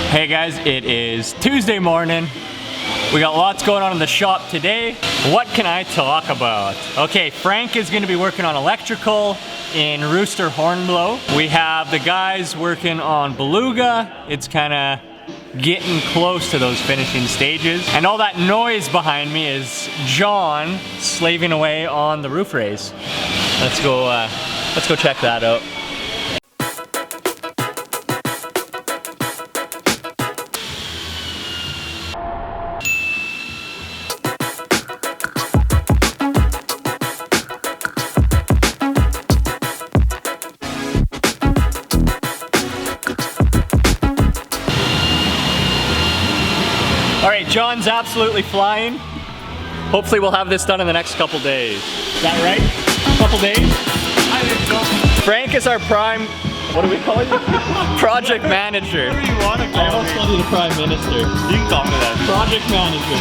Hey guys, it is Tuesday morning. We got lots going on in the shop today. What can I talk about? Okay, Frank is gonna be working on electrical in Rooster Hornblow. We have the guys working on Beluga. It's kinda getting close to those finishing stages. And all that noise behind me is John slaving away on the roof raise. Let's go check that out. All right, John's absolutely flying. Hopefully we'll have this done in the next couple days. Is that right? Couple days? I think so. Frank is our prime, what do we call you? Project manager. Whatever you want to call me. I almost called you the prime minister. You can call me that. Project manager.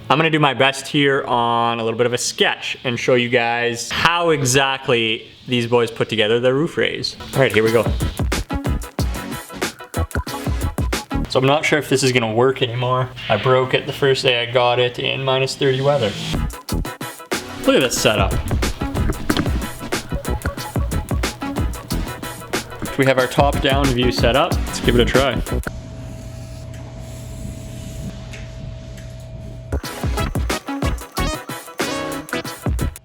I'm gonna do my best here on a little bit of a sketch and show you guys how exactly these boys put together their roof raise. All right, here we go. So I'm not sure if this is gonna work anymore. I broke it the first day I got it in -30 weather. Look at this setup. We have our top-down view set up. Let's give it a try.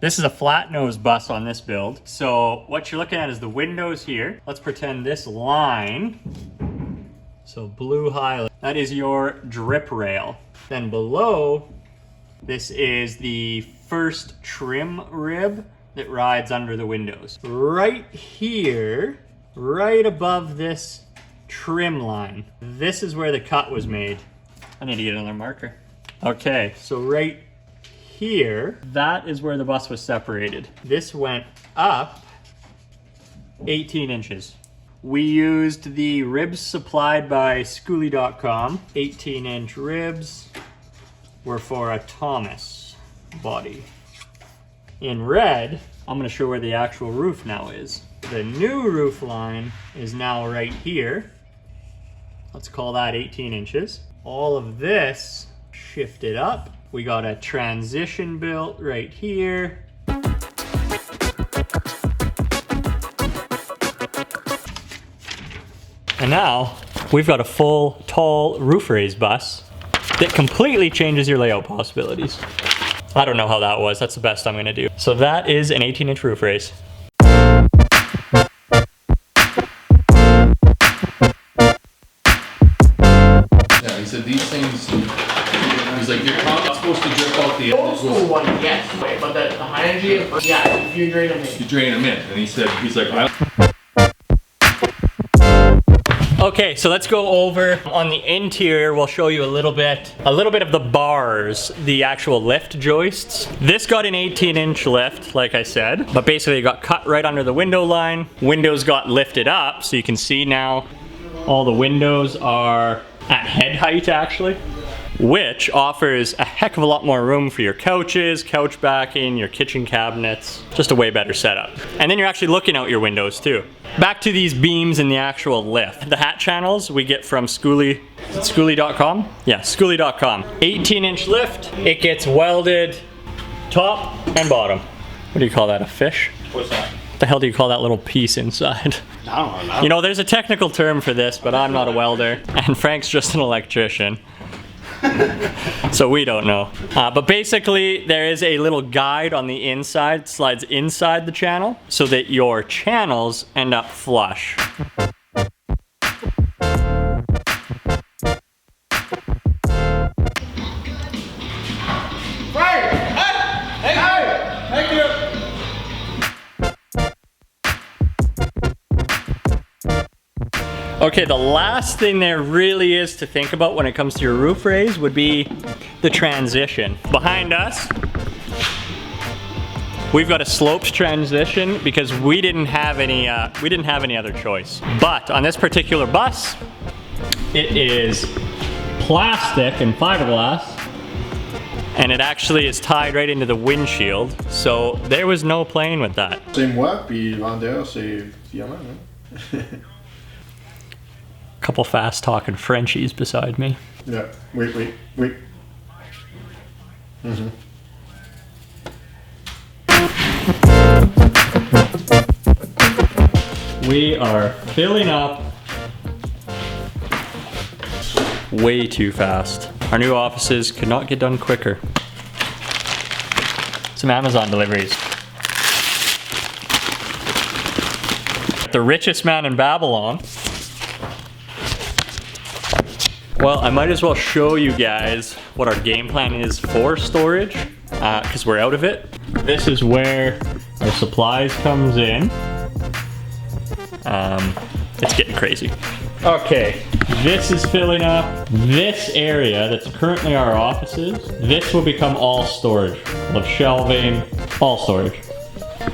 This is a flat nose bus on this build. So what you're looking at is the windows here. Let's pretend this line, so blue highlight, that is your drip rail. Then below, this is the first trim rib that rides under the windows. Right here, right above this trim line, this is where the cut was made. I need to get another marker. Okay, so right here, that is where the bus was separated. This went up 18 inches. We used the ribs supplied by SKOOLIE.com. 18-inch ribs were for a Thomas body. In red, I'm gonna show where the actual roof now is. The new roof line is now right here. Let's call that 18 inches. All of this shifted up. We got a transition built right here. And now we've got a full, tall roof raise bus that completely changes your layout possibilities. I don't know how that was. That's the best I'm gonna do. So that is an 18-inch roof raise. Yeah, he said these things, he's like, you're not supposed to drip out the Old school one, yes. But the high energy, yeah, if you drain them in. You drain them in. And he said, he's like, Okay, so let's go over on the interior. We'll show you a little bit of the bars, the actual lift joists. This got an 18-inch lift, like I said, but basically it got cut right under the window line. Windows got lifted up, so you can see now all the windows are at head height actually, which offers a heck of a lot more room for your couches, couch backing, your kitchen cabinets. Just a way better setup. And then you're actually looking out your windows too. Back to these beams in the actual lift. The hat channels we get from Skoolie, Skoolie.com? Yeah, Skoolie.com. 18-inch lift. It gets welded top and bottom. What do you call that, a fish? What's that? What the hell do you call that little piece inside? I don't know. You know, there's a technical term for this, but I'm not a welder, and Frank's just an electrician. So we don't know. But basically, there is a little guide on the inside, it slides inside the channel, so that your channels end up flush. Okay, the last thing there really is to think about when it comes to your roof raise would be the transition. Behind us, we've got a sloped transition because we didn't have any other choice. But on this particular bus, it is plastic and fiberglass And it actually is tied right into the windshield, so there was no playing with that. C'est moi, puis le vendeur, c'est diamant, hein? Couple fast talking Frenchies beside me. Yeah, wait. Mm-hmm. We are filling up way too fast. Our new offices could not get done quicker. Some Amazon deliveries. The richest man in Babylon. Well, I might as well show you guys what our game plan is for storage, because we're out of it. This is where our supplies comes in. It's getting crazy. Okay, this is filling up this area that's currently our offices. This will become all storage. We'll have shelving, all storage.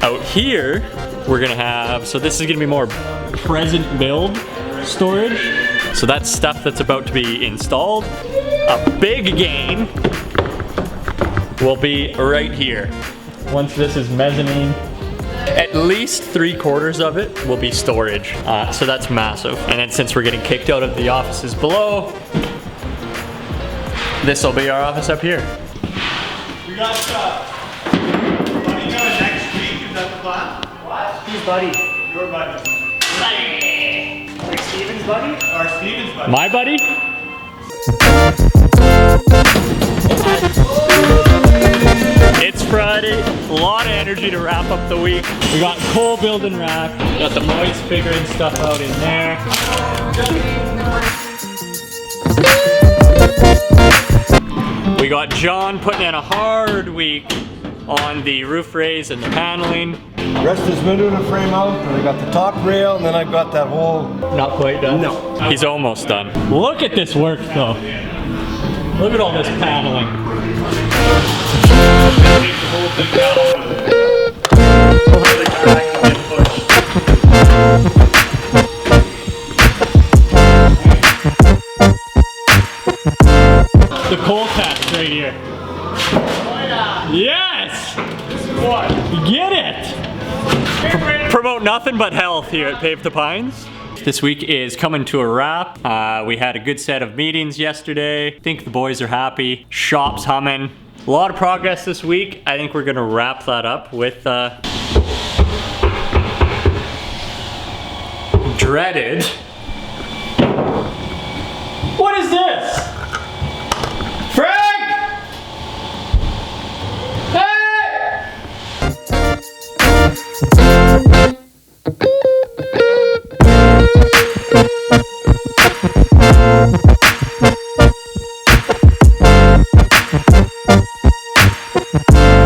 Out here, we're gonna have, so this is gonna be more present build storage. So that's stuff that's about to be installed. A big game will be right here. Once this is mezzanine, at least 3/4 of it will be storage. So that's massive. And then since we're getting kicked out of the offices below, this will be our office up here. We got Buddy coming next week, is that the plan? What? Who's Buddy? Your buddy. Buddy! Like Steven's buddy? Or Steven's buddy. My buddy? It's Friday, a lot of energy to wrap up the week. We got Cole building rack, got the boys figuring stuff out in there. We got John putting in a hard week on the roof raise and the paneling. Rest is window to frame out, and I got the top rail, and then I've got that whole... Not quite done? No. He's almost done. Look at this work though. Look at all this paneling. The coal patch right here. Yes! What? Get it! Promote nothing but health here at Paved to Pines. This week is coming to a wrap. We had a good set of meetings yesterday. I think the boys are happy. Shop's humming. A lot of progress this week. I think we're gonna wrap that up with dreaded